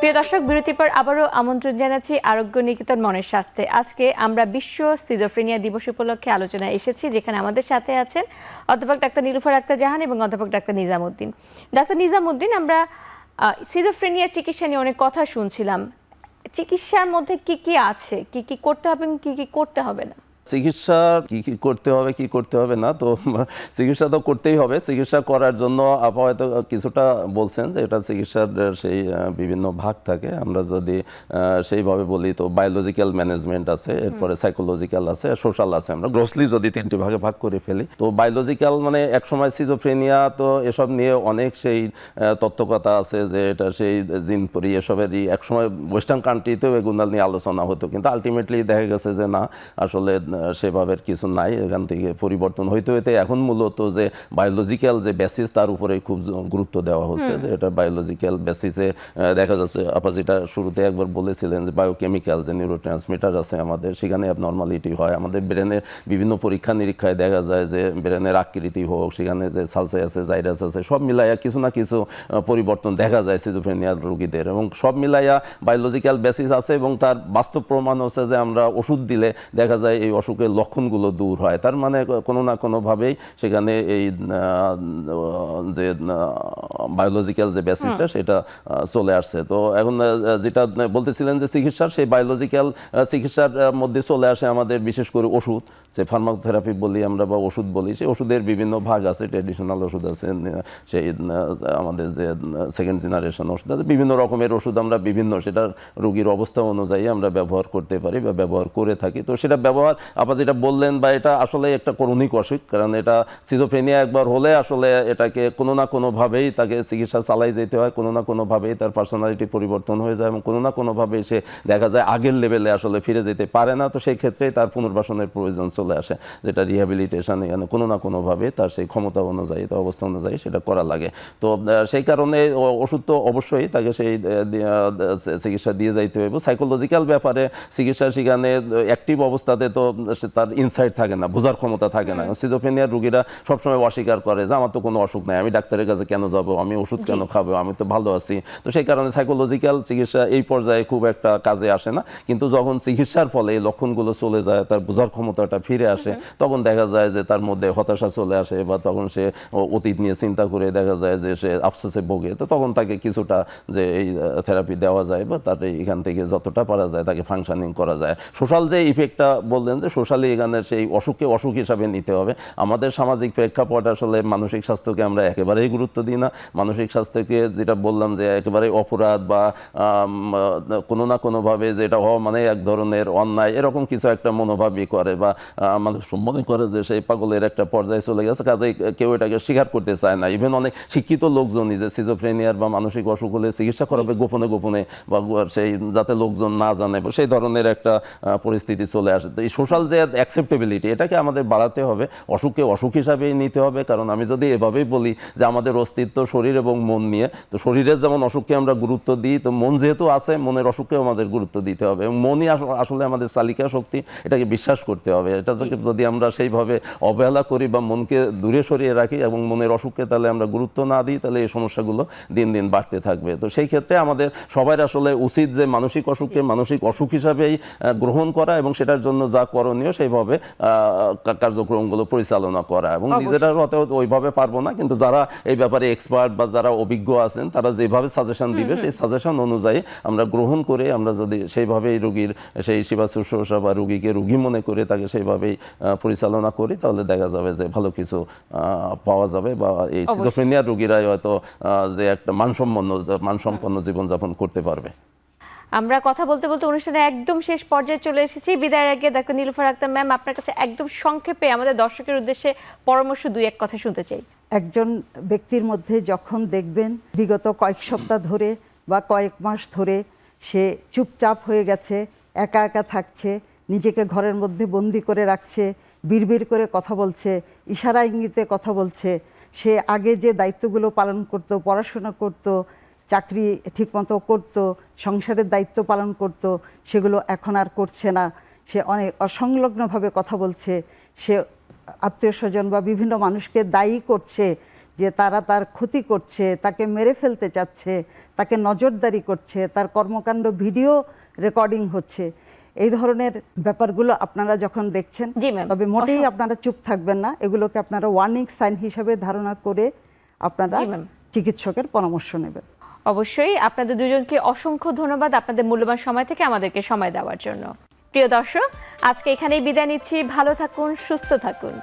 A: প্রিয় দর্শক, বিরতির পর আবারও আমন্ত্রণ জানাচ্ছি আরোগ্য নিকেতন মনের স্বাস্থ্যে। আজকে আমরা বিশ্ব সিজোফ্রেনিয়া দিবস উপলক্ষে আলোচনায় এসেছি, যেখানে আমাদের সাথে আছেন অধ্যাপক ডাক্তার নীলুফার আক্তার জাহান এবং অধ্যাপক ডাক্তার নিজামুদ্দিন। ডাক্তার নিজামুদ্দিন, আমরা সিজোফ্রেনিয়া চিকিৎসা নিয়ে অনেক কথা শুনছিলাম। চিকিৎসার মধ্যে কি কি আছে, কি কি করতে হবে এবং কি কি করতে হবে না?
C: চিকিৎসা কি কি করতে হবে না, তো চিকিৎসা তো করতেই হবে। চিকিৎসা করার জন্য হয়তো কিছুটা বলছেন যে এটা চিকিৎসার সেই বিভিন্ন ভাগ থাকে। আমরা যদি সেইভাবে বলি তো বায়োলজিক্যাল ম্যানেজমেন্ট আছে, এরপরে সাইকোলজিক্যাল আছে, সোশ্যাল আছে। আমরা গ্রসলি যদি তিনটি ভাগে ভাগ করে ফেলি, তো বায়োলজিক্যাল মানে একসময় সিজোফ্রেনিয়া, তো এসব নিয়ে অনেক সেই তত্ত্বকথা আছে যে এটা সেই জিন পরি এসবেরই একসময় ওয়েস্টার্ন কান্ট্রিতেও এগুলো নিয়ে আলোচনা হতো, কিন্তু আলটিমেটলি দেখা গেছে যে না, আসলে সেভাবে কিছু নাই। এখান থেকে পরিবর্তন হইতে হইতে এখন মূলত যে বায়োলজিক্যাল যে বেসিস, তার উপরে খুব গুরুত্ব দেওয়া হচ্ছে, যে এটা বায়োলজিক্যাল বেসিসে দেখা যাচ্ছে। আপা যেটা শুরুতে একবার বলেছিলেন যে বায়োকেমিক্যাল যে নিউরো ট্রান্সমিটার আছে আমাদের, সেখানে অ্যাবনর্মালিটি হয়। আমাদের ব্রেনের বিভিন্ন পরীক্ষা নিরীক্ষায় দেখা যায় যে ব্রেনের আকৃতি হোক, সেখানে যে সালসাই আছে, জাইরাস আছে, সব মিলাইয়া কিছু না কিছু পরিবর্তন দেখা যায় সিজোফ্রেনিয়া রোগীদের। এবং সব মিলাইয়া বায়োলজিক্যাল বেসিস আছে, এবং তার বাস্তব প্রমাণ হচ্ছে যে আমরা ওষুধ দিলে দেখা যায় এই অসুখের লক্ষণগুলো দূর হয়। তার মানে কোনো না কোনোভাবেই সেখানে এই যে বায়োলজিক্যাল যে বেসিসটা সেটা চলে আসছে। তো এখন যেটা বলতেছিলেন যে চিকিৎসার, সেই বায়োলজিক্যাল চিকিৎসার মধ্যে চলে আসে আমাদের বিশেষ করে ওষুধ, যে ফার্মাকোথেরাপি বলি আমরা বা ওষুধ বলি। সেই ওষুধের বিভিন্ন ভাগ আছে, ট্র্যাডিশনাল ওষুধ আছে, সেই আমাদের যে সেকেন্ড জেনারেশন ওষুধ আছে, বিভিন্ন রকমের ওষুধ আমরা বিভিন্ন সেটার রোগীর অবস্থা অনুযায়ী আমরা ব্যবহার করতে পারি বা ব্যবহার করে থাকি। তো সেটা ব্যবহার আপনারা যেটা বললেন, বা এটা আসলে একটা করণিক অসুখ, কারণ এটা সিজোফ্রেনিয়া একবার হলে আসলে এটাকে কোনো না কোনোভাবেই তাকে চিকিৎসা চালাই যেতে হয়, কোনো না কোনোভাবেই তার পার্সোনালিটি পরিবর্তন হয়ে যায়, এবং কোনো না কোনোভাবেই সে দেখা যায় আগের লেভেলে আসলে ফিরে যেতে পারে না। তো সেই ক্ষেত্রেই তার পুনর্বাসনের প্রয়োজন চলে আসে, যেটা রিহ্যাবিলিটেশন, এখানে কোনো না কোনোভাবে তার সেই ক্ষমতা অনুযায়ী, তার অবস্থা অনুযায়ী সেটা করা লাগে। তো সেই কারণে ওষুধ তো অবশ্যই তাকে সেই চিকিৎসা দিয়ে যাইতে হইব। সাইকোলজিক্যাল ব্যাপারে চিকিৎসা, সেখানে অ্যাক্টিভ অবস্থাতে তো তার ইনসাইট থাকে না, বোঝার ক্ষমতা থাকে না। সিজোফ্রেনিয়ার রোগীরা সবসময় অস্বীকার করে যে আমার তো কোনো অসুখ নাই, আমি ডাক্তারের কাছে কেন যাব, আমি ওষুধ কেন খাবো, আমি তো ভালো আছি। তো সেই কারণে সাইকোলজিক্যাল চিকিৎসা এই পর্যায়ে খুব একটা কাজে আসে না। কিন্তু যখন চিকিৎসার ফলে এই লক্ষণগুলো চলে যায়, তার বোঝার ক্ষমতাটা ফিরে আসে, তখন দেখা যায় যে তার মধ্যে হতাশা চলে আসে, বা তখন সে অতীত নিয়ে চিন্তা করে দেখা যায় যে সে আফসোসে ভোগে। তো তখন তাকে কিছুটা যে এই থেরাপি দেওয়া যায়, বা তার এখান থেকে যতটা পারা যায় তাকে ফাংশনিং করা যায়। সোশ্যাল যে ইফেক্টটা বললেন, যে সোশ্যালি এখানে সেই অসুখকে অসুখ হিসাবে নিতে হবে। আমাদের সামাজিক প্রেক্ষাপট আসলে মানসিক স্বাস্থ্যকে আমরা একেবারেই গুরুত্ব দিই না। মানসিক স্বাস্থ্যকে যেটা বললাম যে একেবারেই অপরাধ, বা কোনো না কোনোভাবে যেটা হওয়া মানে এক ধরনের অন্যায়, এরকম কিছু একটা মনোভাবই করে, বা মানুষ মনে করে যে সেই পাগলের একটা পর্যায়ে চলে গেছে, কাজে কেউ এটাকে স্বীকার করতে চায় না। ইভেন অনেক শিক্ষিত লোকজনই যে সিজোফ্রেনিয়ার বা মানসিক অসুখ হলে চিকিৎসা করাবে গোপনে গোপনে, বা সেই যাতে লোকজন না জানে, সেই ধরনের একটা পরিস্থিতি চলে আসে। তো এই সোশ্যাল যে অ্যাকসেপ্টেবিলিটি, এটাকে আমাদের বাড়াতে হবে, অসুখকে অসুখ হিসাবেই নিতে হবে। কারণ আমি যদি এভাবেই বলি যে আমাদের অস্তিত্ব শরীর এবং মন নিয়ে, তো শরীরের যেমন অসুখকে আমরা গুরুত্ব দিই, তো মন যেহেতু আছে, মনের অসুখকেও আমাদের গুরুত্ব দিতে হবে। এবং মনই আসলে আমাদের চালিকা শক্তি, এটাকে বিশ্বাস করতে হবে। এটা যদি আমরা সেইভাবে অবহেলা করি বা মনকে দূরে সরিয়ে রাখি এবং মনের অসুখকে তাহলে আমরা গুরুত্ব না দিই, তাহলে এই সমস্যাগুলো দিন দিন বাড়তে থাকবে। তো সেই ক্ষেত্রে আমাদের সবাই আসলে উচিত যে মানসিক অসুখকে মানসিক অসুখ হিসাবেই গ্রহণ করা, এবং সেটার জন্য যা করণীয় সেইভাবে কার্যক্রমগুলো পরিচালনা করা। এবং নিজেরা হয়তো ওইভাবে পারবো না, কিন্তু যারা এই ব্যাপারে এক্সপার্ট বা যারা অভিজ্ঞ আছেন, তারা যেভাবে সাজেশন দিবে, সেই সাজেশন অনুযায়ী আমরা গ্রহণ করে, আমরা যদি সেইভাবেই রোগীর সেই সেবা শুশ্রূষা বা রোগীকে রোগী মনে করে তাকে সেইভাবেই পরিচালনা করি, তাহলে দেখা যাবে যে ভালো কিছু পাওয়া যাবে, বা এই সিজোফ্রেনিয়া রোগীরাই হয়তো যে একটা মানসম্পন্ন জীবনযাপন করতে পারবে।
A: আমরা কথা বলতে বলতে অনুষ্ঠানে একদম শেষ পর্যায়ে চলে এসেছি। বিদায়ের আগে ডাক্তার নীলুফার আক্তার ম্যাম, আপনার কাছে একদম সংক্ষেপে আমাদের দর্শকের উদ্দেশ্যে পরামর্শ দুই এক কথা শুনতে চাই।
B: একজন ব্যক্তির মধ্যে যখন দেখবেন বিগত কয়েক সপ্তাহ ধরে বা কয়েক মাস ধরে সে চুপচাপ হয়ে গেছে, একা একা থাকছে, নিজেকে ঘরের মধ্যে বন্দি করে রাখছে, বিড়বিড় করে কথা বলছে, ইশারা ইঙ্গিতে কথা বলছে। সে আগে যে দায়িত্বগুলো পালন করত, পড়াশোনা করত, চাকরি ঠিকমতো করত, সংসারের দায়িত্ব পালন করত, সেগুলো এখন আর করছে না। সে অনেক অসংলগ্নভাবে কথা বলছে। সে আত্মীয় স্বজন বা বিভিন্ন মানুষকে দায়ী করছে যে তারা তার ক্ষতি করছে, তাকে মেরে ফেলতে চাচ্ছে, তাকে নজরদারি করছে, তার কর্মকাণ্ড ভিডিও রেকর্ডিং হচ্ছে। এই ধরনের ব্যাপারগুলো আপনারা যখন দেখছেন,
A: জি ম্যাম,
B: তবে মোটেই আপনারা চুপ থাকবেন না। এগুলোকে আপনারা ওয়ার্নিং সাইন হিসেবে ধারণা করে আপনারা
A: জি ম্যাম।
B: চিকিৎসকের পরামর্শ নেবেন।
A: অবশ্যই আপনাদের দুজনকে অসংখ্য ধন্যবাদ আপনাদের মূল্যবান সময় থেকে আমাদেরকে সময় দেওয়ার জন্য। প্রিয় দর্শক, আজকে এখানেই বিদায় নিচ্ছি। ভালো থাকুন, সুস্থ থাকুন।